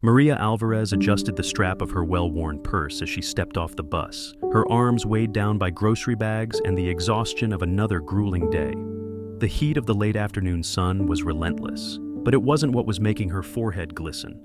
Maria Alvarez adjusted the strap of her well-worn purse as she stepped off the bus, her arms weighed down by grocery bags and the exhaustion of another grueling day. The heat of the late afternoon sun was relentless, but it wasn't what was making her forehead glisten.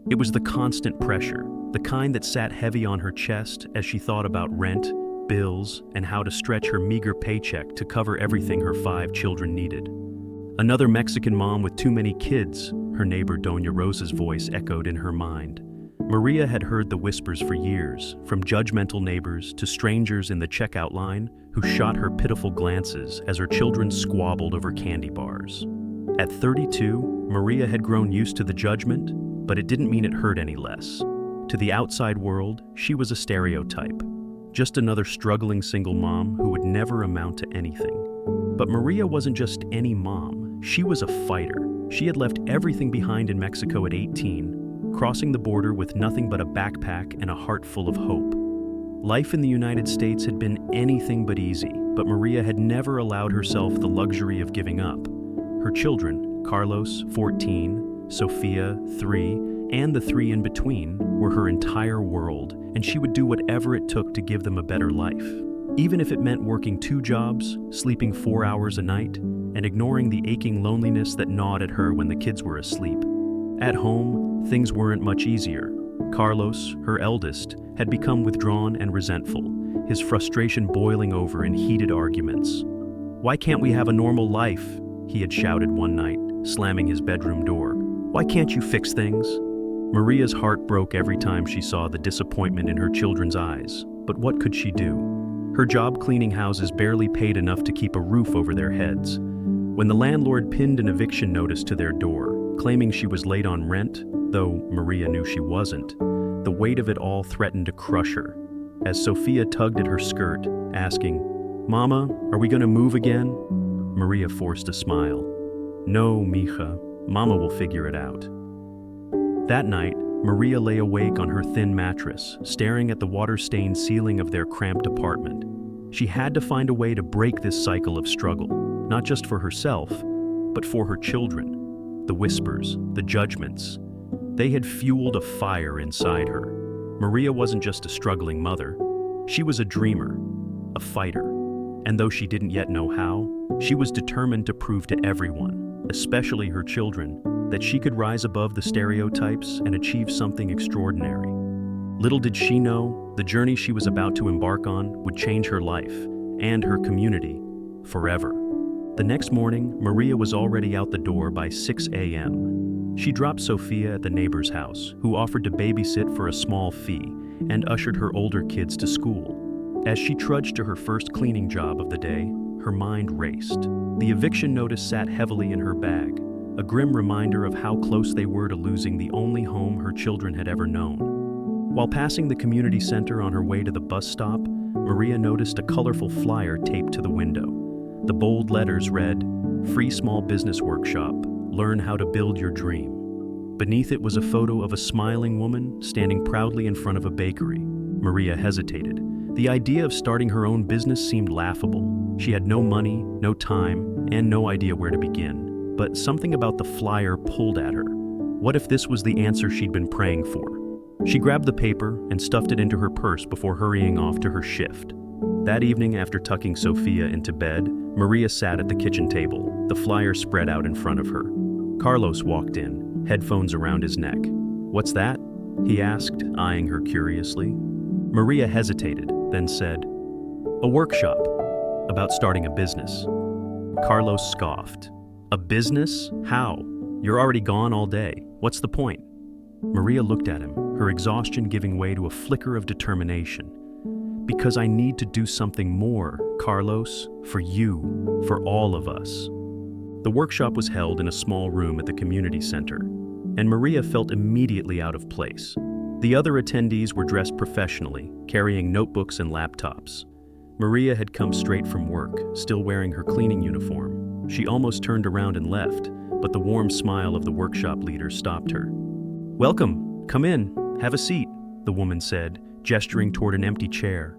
It was the constant pressure, the kind that sat heavy on her chest as she thought about rent, bills, and how to stretch her meager paycheck to cover everything her 5 children needed. Another Mexican mom with too many kids, her neighbor Doña Rosa's voice echoed in her mind. Maria had heard the whispers for years, from judgmental neighbors to strangers in the checkout line who shot her pitiful glances as her children squabbled over candy bars. At 32, Maria had grown used to the judgment, but it didn't mean it hurt any less. To the outside world, she was a stereotype, just another struggling single mom who would never amount to anything. But Maria wasn't just any mom, she was a fighter. She had left everything behind in Mexico at 18, crossing the border with nothing but a backpack and a heart full of hope. Life in the United States had been anything but easy, but Maria had never allowed herself the luxury of giving up. Her children, Carlos, 14, Sofia, 3, and the 3 in between, were her entire world, and she would do whatever it took to give them a better life. Even if it meant working 2 jobs, sleeping 4 hours a night, and ignoring the aching loneliness that gnawed at her when the kids were asleep. At home, things weren't much easier. Carlos, her eldest, had become withdrawn and resentful, his frustration boiling over in heated arguments. "Why can't we have a normal life?" he had shouted one night, slamming his bedroom door. "Why can't you fix things?" Maria's heart broke every time she saw the disappointment in her children's eyes, but what could she do? Her job cleaning houses barely paid enough to keep a roof over their heads. When the landlord pinned an eviction notice to their door, claiming she was late on rent, though Maria knew she wasn't, the weight of it all threatened to crush her. As Sofia tugged at her skirt, asking, "Mama, are we going to move again?" Maria forced a smile. "No, mija, Mama will figure it out." That night, Maria lay awake on her thin mattress, staring at the water-stained ceiling of their cramped apartment. She had to find a way to break this cycle of struggle, not just for herself, but for her children. The whispers, the judgments, they had fueled a fire inside her. Maria wasn't just a struggling mother. She was a dreamer, a fighter. And though she didn't yet know how, she was determined to prove to everyone, especially her children, that she could rise above the stereotypes and achieve something extraordinary. Little did she know, the journey she was about to embark on would change her life and her community forever. The next morning, Maria was already out the door by 6 a.m. She dropped Sofia at the neighbor's house, who offered to babysit for a small fee, and ushered her older kids to school. As she trudged to her first cleaning job of the day, her mind raced. The eviction notice sat heavily in her bag, a grim reminder of how close they were to losing the only home her children had ever known. While passing the community center on her way to the bus stop, Maria noticed a colorful flyer taped to the window. The bold letters read, "Free Small Business Workshop, Learn How to Build Your Dream." Beneath it was a photo of a smiling woman standing proudly in front of a bakery. Maria hesitated. The idea of starting her own business seemed laughable. She had no money, no time, and no idea where to begin. But something about the flyer pulled at her. What if this was the answer she'd been praying for? She grabbed the paper and stuffed it into her purse before hurrying off to her shift. That evening, after tucking Sofia into bed, Maria sat at the kitchen table, the flyer spread out in front of her. Carlos walked in, headphones around his neck. "What's that?" he asked, eyeing her curiously. Maria hesitated, then said, "A workshop about starting a business." Carlos scoffed. "A business? How? You're already gone all day. What's the point?" Maria looked at him, her exhaustion giving way to a flicker of determination. "Because I need to do something more, Carlos, for you, for all of us." The workshop was held in a small room at the community center, and Maria felt immediately out of place. The other attendees were dressed professionally, carrying notebooks and laptops. Maria had come straight from work, still wearing her cleaning uniform. She almost turned around and left, but the warm smile of the workshop leader stopped her. "Welcome, come in, have a seat," the woman said, gesturing toward an empty chair.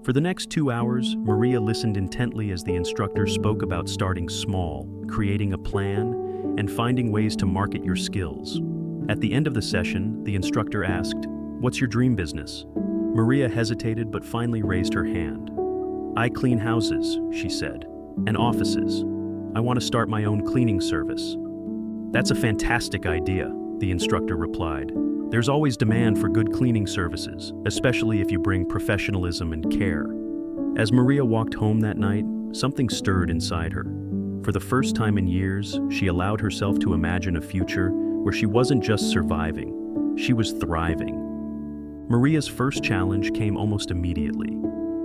For the next 2 hours, Maria listened intently as the instructor spoke about starting small, creating a plan, and finding ways to market your skills. At the end of the session, the instructor asked, "What's your dream business?" Maria hesitated but finally raised her hand. "I clean houses," she said, "and offices. I want to start my own cleaning service." "That's a fantastic idea," the instructor replied. "There's always demand for good cleaning services, especially if you bring professionalism and care." As Maria walked home that night, something stirred inside her. For the first time in years, she allowed herself to imagine a future where she wasn't just surviving, she was thriving. Maria's first challenge came almost immediately.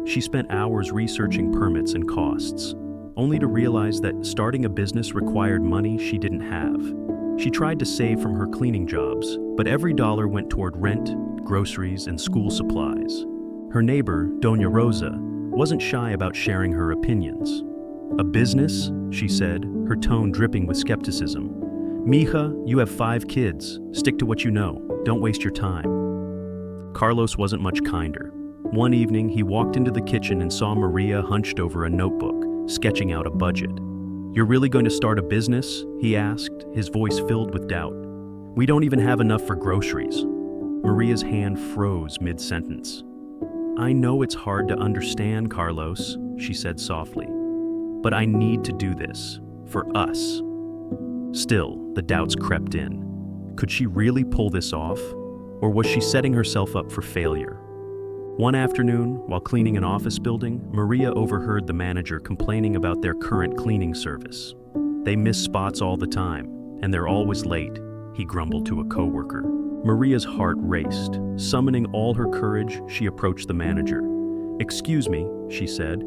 She spent hours researching permits and costs, only to realize that starting a business required money she didn't have. She tried to save from her cleaning jobs, but every dollar went toward rent, groceries, and school supplies. Her neighbor, Doña Rosa, wasn't shy about sharing her opinions. "A business?" she said, her tone dripping with skepticism. "Mija, you have 5 kids. Stick to what you know. Don't waste your time." Carlos wasn't much kinder. One evening, he walked into the kitchen and saw Maria hunched over a notebook, sketching out a budget. "You're really going to start a business?" he asked, his voice filled with doubt. "We don't even have enough for groceries." Maria's hand froze mid-sentence. "I know it's hard to understand, Carlos," she said softly, "but I need to do this, for us." Still, the doubts crept in. Could she really pull this off? Or was she setting herself up for failure? One afternoon, while cleaning an office building, Maria overheard the manager complaining about their current cleaning service. "They miss spots all the time, and they're always late," he grumbled to a coworker. Maria's heart raced. Summoning all her courage, she approached the manager. "Excuse me," she said.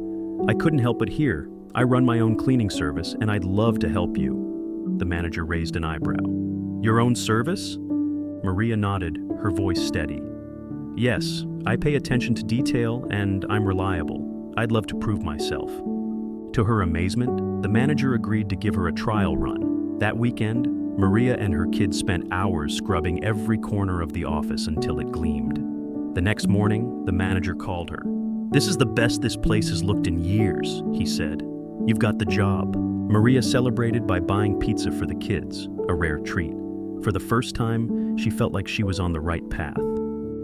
"I couldn't help but hear. I run my own cleaning service, and I'd love to help you." The manager raised an eyebrow. "Your own service?" Maria nodded, her voice steady. "Yes, I pay attention to detail and I'm reliable. I'd love to prove myself." To her amazement, the manager agreed to give her a trial run. That weekend, Maria and her kids spent hours scrubbing every corner of the office until it gleamed. The next morning, the manager called her. "This is the best this place has looked in years," he said. "You've got the job." Maria celebrated by buying pizza for the kids, a rare treat. For the first time, she felt like she was on the right path.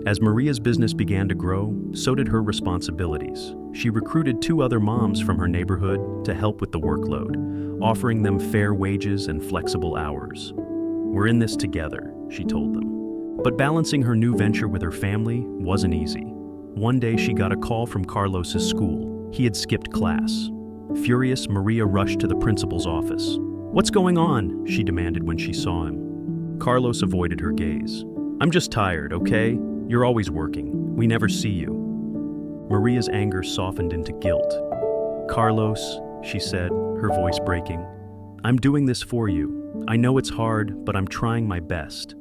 As Maria's business began to grow, so did her responsibilities. She recruited 2 other moms from her neighborhood to help with the workload, offering them fair wages and flexible hours. "We're in this together," she told them. But balancing her new venture with her family wasn't easy. One day she got a call from Carlos's school. He had skipped class. Furious, Maria rushed to the principal's office. "What's going on?" she demanded when she saw him. Carlos avoided her gaze. "I'm just tired, okay? You're always working. We never see you." Maria's anger softened into guilt. "Carlos," she said, her voice breaking, "I'm doing this for you. I know it's hard, but I'm trying my best."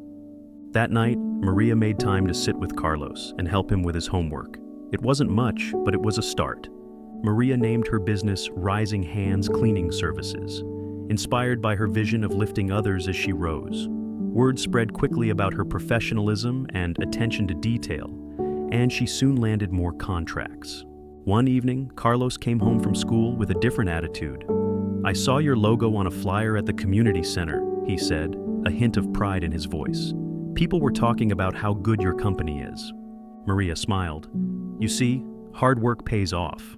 That night, Maria made time to sit with Carlos and help him with his homework. It wasn't much, but it was a start. Maria named her business Rising Hands Cleaning Services, inspired by her vision of lifting others as she rose. Word spread quickly about her professionalism and attention to detail, and she soon landed more contracts. One evening, Carlos came home from school with a different attitude. "I saw your logo on a flyer at the community center," he said, a hint of pride in his voice. "People were talking about how good your company is." Maria smiled. "You see, hard work pays off."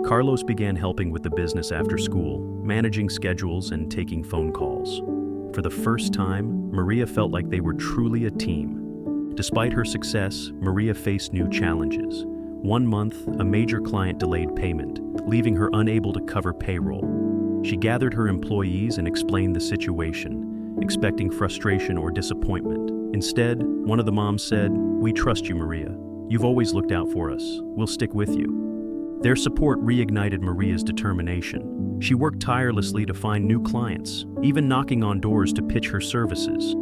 Carlos began helping with the business after school, managing schedules and taking phone calls. For the first time, Maria felt like they were truly a team. Despite her success, Maria faced new challenges. One month, a major client delayed payment, leaving her unable to cover payroll. She gathered her employees and explained the situation, expecting frustration or disappointment. Instead, one of the moms said, "We trust you, Maria. You've always looked out for us. We'll stick with you." Their support reignited Maria's determination. She worked tirelessly to find new clients, even knocking on doors to pitch her services.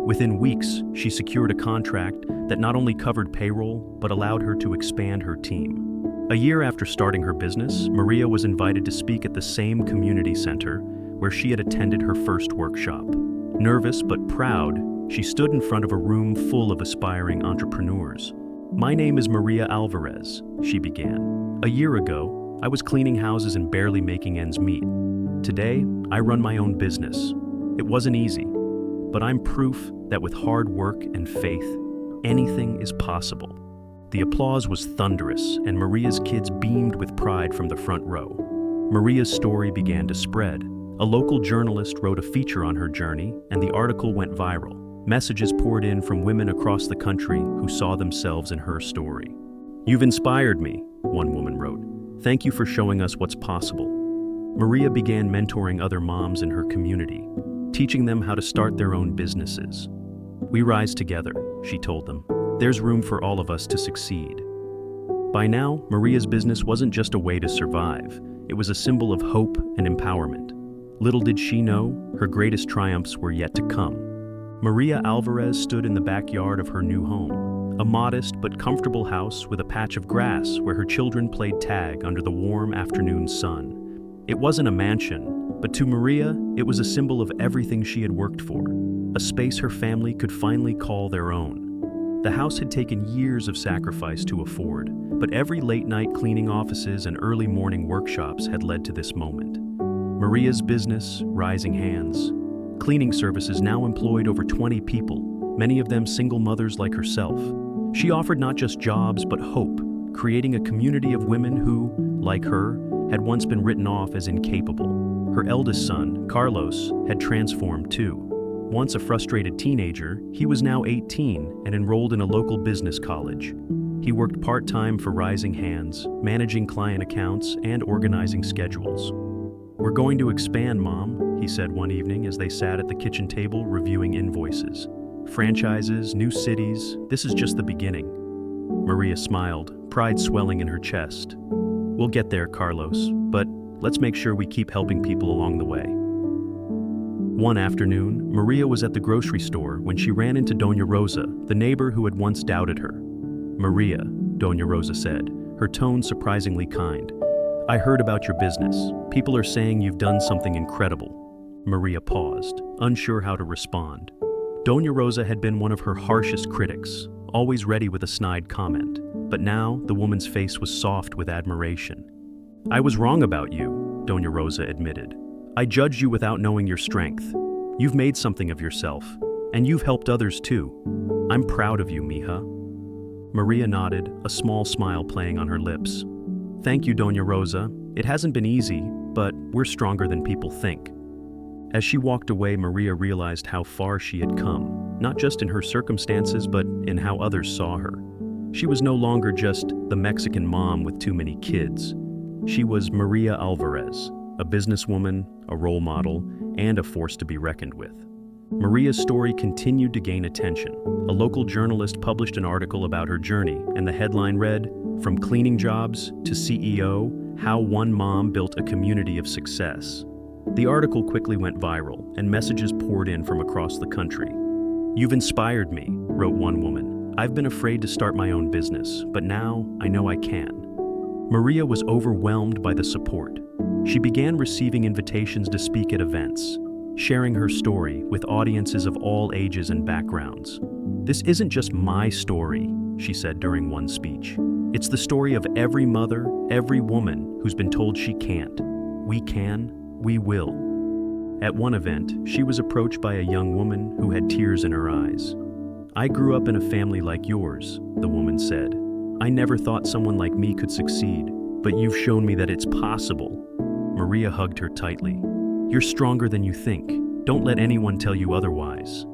Within weeks, she secured a contract that not only covered payroll, but allowed her to expand her team. A year after starting her business, Maria was invited to speak at the same community center where she had attended her first workshop. Nervous but proud, she stood in front of a room full of aspiring entrepreneurs. "My name is Maria Alvarez," she began. "A year ago, I was cleaning houses and barely making ends meet. Today, I run my own business. It wasn't easy, but I'm proof that with hard work and faith, anything is possible." The applause was thunderous, and Maria's kids beamed with pride from the front row. Maria's story began to spread. A local journalist wrote a feature on her journey, and the article went viral. Messages poured in from women across the country who saw themselves in her story. "You've inspired me," one woman wrote. "Thank you for showing us what's possible." Maria began mentoring other moms in her community, teaching them how to start their own businesses. "We rise together," she told them. "There's room for all of us to succeed." By now, Maria's business wasn't just a way to survive. It was a symbol of hope and empowerment. Little did she know, her greatest triumphs were yet to come. Maria Alvarez stood in the backyard of her new home, a modest but comfortable house with a patch of grass where her children played tag under the warm afternoon sun. It wasn't a mansion, but to Maria, it was a symbol of everything she had worked for, a space her family could finally call their own. The house had taken years of sacrifice to afford, but every late-night cleaning offices and early morning workshops had led to this moment. Maria's business, Rising Hands, cleaning services now employed over 20 people, many of them single mothers like herself. She offered not just jobs, but hope, creating a community of women who, like her, had once been written off as incapable. Her eldest son, Carlos, had transformed too. Once a frustrated teenager, he was now 18 and enrolled in a local business college. He worked part-time for Rising Hands, managing client accounts and organizing schedules. "We're going to expand, Mom," he said one evening as they sat at the kitchen table reviewing invoices. "Franchises, new cities, this is just the beginning." Maria smiled, pride swelling in her chest. "We'll get there, Carlos, but let's make sure we keep helping people along the way." One afternoon, Maria was at the grocery store when she ran into Doña Rosa, the neighbor who had once doubted her. "Maria," Doña Rosa said, her tone surprisingly kind, "I heard about your business. People are saying you've done something incredible." Maria paused, unsure how to respond. Doña Rosa had been one of her harshest critics, always ready with a snide comment, but now the woman's face was soft with admiration. "I was wrong about you," Doña Rosa admitted. "I judged you without knowing your strength. You've made something of yourself, and you've helped others too. I'm proud of you, mija." Maria nodded, a small smile playing on her lips. "Thank you, Doña Rosa. It hasn't been easy, but we're stronger than people think." As she walked away, Maria realized how far she had come, not just in her circumstances, but in how others saw her. She was no longer just the Mexican mom with too many kids. She was Maria Alvarez, a businesswoman, a role model, and a force to be reckoned with. Maria's story continued to gain attention. A local journalist published an article about her journey, and the headline read, "From cleaning jobs to CEO, how one mom built a community of success." The article quickly went viral, and messages poured in from across the country. "You've inspired me," wrote one woman. "I've been afraid to start my own business, but now I know I can." Maria was overwhelmed by the support. She began receiving invitations to speak at events, sharing her story with audiences of all ages and backgrounds. "This isn't just my story," she said during one speech. "It's the story of every mother, every woman who's been told she can't. We can, we will." At one event, she was approached by a young woman who had tears in her eyes. "I grew up in a family like yours," the woman said. "I never thought someone like me could succeed, but you've shown me that it's possible." Maria hugged her tightly. "You're stronger than you think. Don't let anyone tell you otherwise."